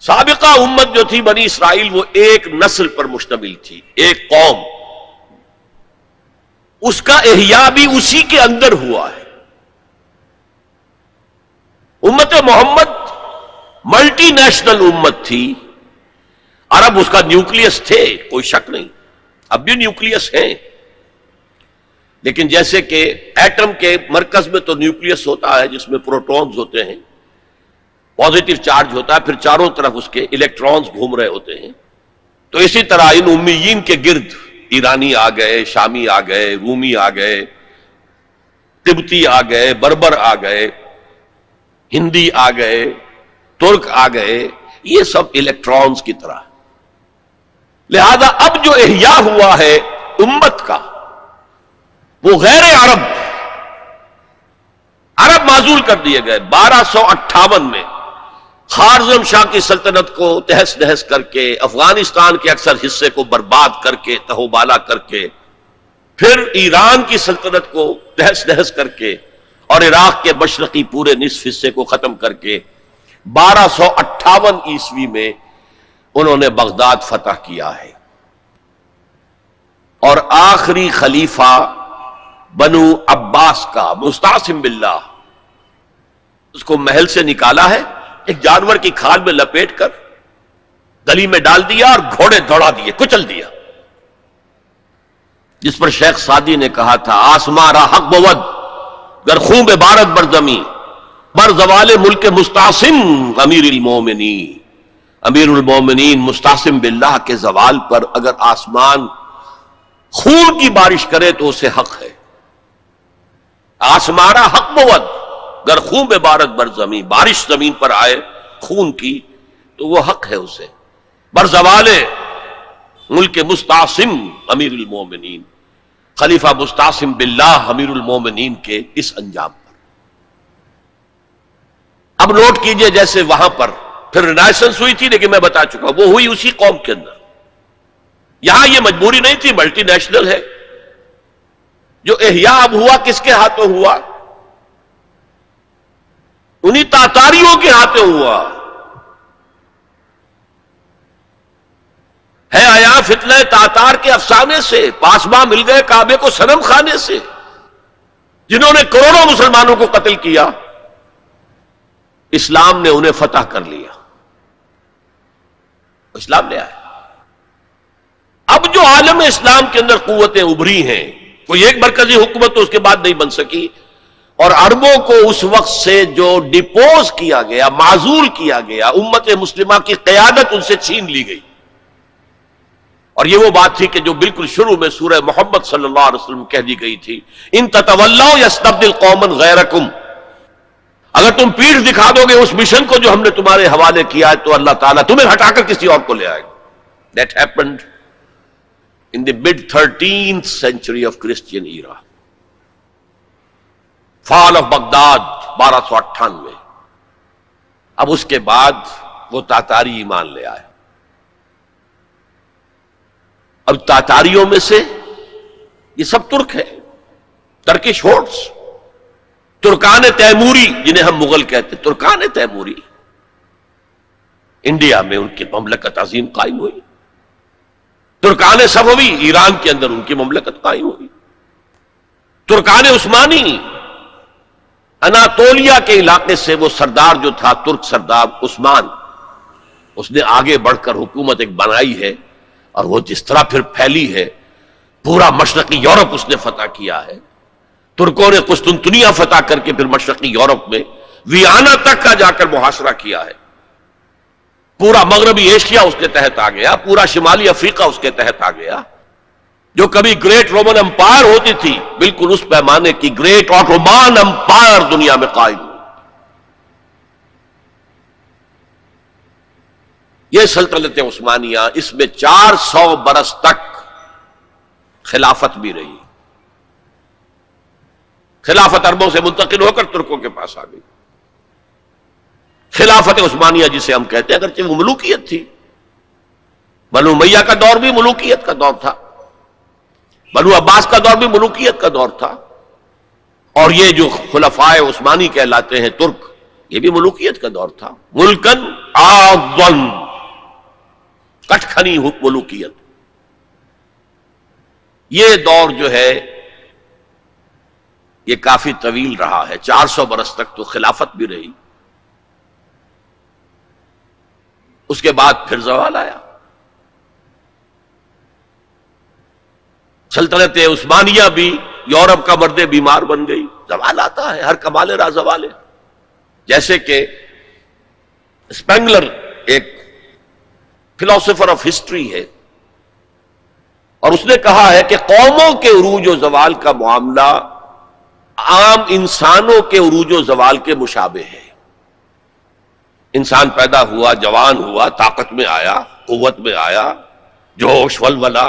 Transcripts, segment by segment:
سابقہ امت جو تھی بنی اسرائیل، وہ ایک نسل پر مشتمل تھی، ایک قوم، اس کا احیاء بھی اسی کے اندر ہوا ہے۔ امت محمد ملٹی نیشنل امت تھی، عرب اس کا نیوکلیس تھے، کوئی شک نہیں، اب بھی نیوکلیس ہیں، لیکن جیسے کہ ایٹم کے مرکز میں تو نیوکلیس ہوتا ہے جس میں پروٹونز ہوتے ہیں، پازیٹیو چارج ہوتا ہے، پھر چاروں طرف اس کے الیکٹرانز گھوم رہے ہوتے ہیں، تو اسی طرح ان امیین کے گرد ایرانی آ گئے، شامی آ گئے، رومی آ گئے، تبتی آ گئے، بربر آ گئے، ہندی آ گئے، ترک آ گئے، یہ سب الیکٹرانز کی طرح۔ لہذا اب جو احیاء ہوا ہے امت کا، وہ غیر عرب معزول کر دیے گئے۔ 1258 میں خوارزم شاہ کی سلطنت کو تہس نہس کر کے، افغانستان کے اکثر حصے کو برباد کر کے، تہو بالا کر کے، پھر ایران کی سلطنت کو تہس نہس کر کے، اور عراق کے مشرقی پورے نصف حصے کو ختم کر کے 1258 عیسوی میں انہوں نے بغداد فتح کیا ہے، اور آخری خلیفہ بنو عباس کا مستعصم باللہ، اس کو محل سے نکالا ہے، ایک جانور کی کھال میں لپیٹ کر گلی میں ڈال دیا اور گھوڑے دوڑا دیے، کچل دیا، جس پر شیخ سعدی نے کہا تھا آسماں را حق بود گر خون بارت بر زمین بر زوال ملک مستعصم امیر المومنین، امیر المومنین مستعصم باللہ کے زوال پر اگر آسمان خون کی بارش کرے تو اسے حق ہے۔ آسمارا حق بود گر خون بارت بر زمین، بارش زمین پر آئے خون کی تو وہ حق ہے اسے، بر زوال ملک مستعصم امیر المومنین، خلیفہ مستعصم باللہ امیر المومنین کے اس انجام پر۔ اب نوٹ کیجئے جیسے وہاں پر پھر رینائسنس ہوئی تھی، لیکن میں بتا چکا وہ ہوئی اسی قوم کے اندر، یہاں یہ مجبوری نہیں تھی، ملٹی نیشنل ہے۔ جو احیاء اب ہوا کس کے ہاتھوں ہوا؟ انہی تاتاریوں کے ہاتھوں ہوا ہے۔ آیا فتنہ تاتار کے افسانے سے پاسباں مل گئے کعبے کو صنم خانے سے، جنہوں نے کروڑوں مسلمانوں کو قتل کیا، اسلام نے انہیں فتح کر لیا، اسلام نے آیا۔ اب جو عالم اسلام کے اندر قوتیں ابھری ہیں، کوئی ایک مرکزی حکومت تو اس کے بعد نہیں بن سکی، اور عربوں کو اس وقت سے جو ڈپوز کیا گیا، معزول کیا گیا، امت مسلمہ کی قیادت ان سے چھین لی گئی۔ اور یہ وہ بات تھی کہ جو بالکل شروع میں سورہ محمد صلی اللہ علیہ وسلم کہہ دی گئی تھی، ان تتولوا یستبدل قوما غیرکم، اگر تم پیٹھ دکھا دو گے اس مشن کو جو ہم نے تمہارے حوالے کیا ہے تو اللہ تعالیٰ تمہیں ہٹا کر کسی اور کو لے آئے گا۔ That happened in the mid-13th century of Christian era. Fall of Baghdad 1298۔ اب اس کے بعد وہ تاتاری ایمان لے آئے۔ اب تاتاریوں میں سے یہ سب ترک ہیں، ترکش ہورڈز، ترکان تیموری جنہیں ہم مغل کہتے ہیں، ترکان تیموری، انڈیا میں ان کی مملکت عظیم قائم ہوئی۔ ترکان صفوی، ایران کے اندر ان کی مملکت قائم ہوئی۔ ترکان عثمانی، اناتولیا کے علاقے سے وہ سردار جو تھا، ترک سردار عثمان، اس نے آگے بڑھ کر حکومت ایک بنائی ہے، اور وہ جس طرح پھر پھیلی ہے، پورا مشرقی یورپ اس نے فتح کیا ہے۔ ترکوں نے قسطنطنیہ فتح کر کے پھر مشرقی یورپ میں ویانا تک کا جا کر محاصرہ کیا ہے۔ پورا مغربی ایشیا اس کے تحت آ گیا، پورا شمالی افریقہ اس کے تحت آ گیا۔ جو کبھی گریٹ رومن امپائر ہوتی تھی، بالکل اس پیمانے کی گریٹ آٹومان امپائر دنیا میں قائم ہوئی۔ یہ سلطنت عثمانیہ، اس میں 400 برس تک خلافت بھی رہی۔ خلافت عربوں سے منتقل ہو کر ترکوں کے پاس آ گئی۔ خلافت عثمانیہ جسے ہم کہتے ہیں، اگرچہ وہ ملوکیت تھی، بنو امیہ کا دور بھی ملوکیت کا دور تھا، بنو عباس کا دور بھی ملوکیت کا دور تھا، اور یہ جو خلفائے عثمانی کہلاتے ہیں ترک، یہ بھی ملوکیت کا دور تھا، ملکن آضن، کٹکھنی ملوکیت. یہ دور جو ہے یہ کافی طویل رہا ہے، 400 برس تک تو خلافت بھی رہی. اس کے بعد پھر زوال آیا. سلطنت عثمانیہ بھی یورپ کا مرد بیمار بن گئی. زوال آتا ہے، ہر کمال راہ زوال ہے. جیسے کہ اسپینگلر ایک فلاسفر آف ہسٹری ہے، اور اس نے کہا ہے کہ قوموں کے عروج و زوال کا معاملہ عام انسانوں کے عروج و زوال کے مشابہ ہے. انسان پیدا ہوا، جوان ہوا، طاقت میں آیا، قوت میں آیا، جوش ولولہ،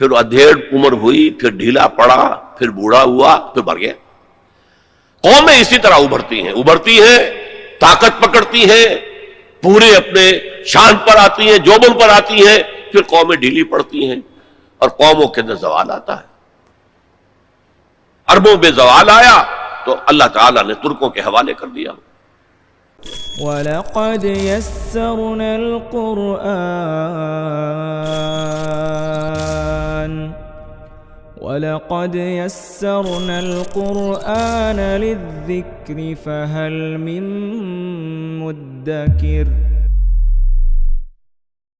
پھر ادھیڑ عمر ہوئی، پھر ڈھیلا پڑا، پھر بوڑھا ہوا، پھر مر گیا. قومیں اسی طرح ابھرتی ہیں، طاقت پکڑتی ہیں، پورے اپنے شان پر آتی ہیں، جوبن پر آتی ہیں، پھر قومیں ڈھیلی پڑتی ہیں اور قوموں کے اندر زوال آتا ہے. عربوں میں زوال آیا تو اللہ تعالیٰ نے ترکوں کے حوالے کر دیا. وَلَقَدْ يَسَّرْنَا الْقُرْآنَ لِلذِّكْرِ فَهَلْ مِن مُّدَّكِرٍ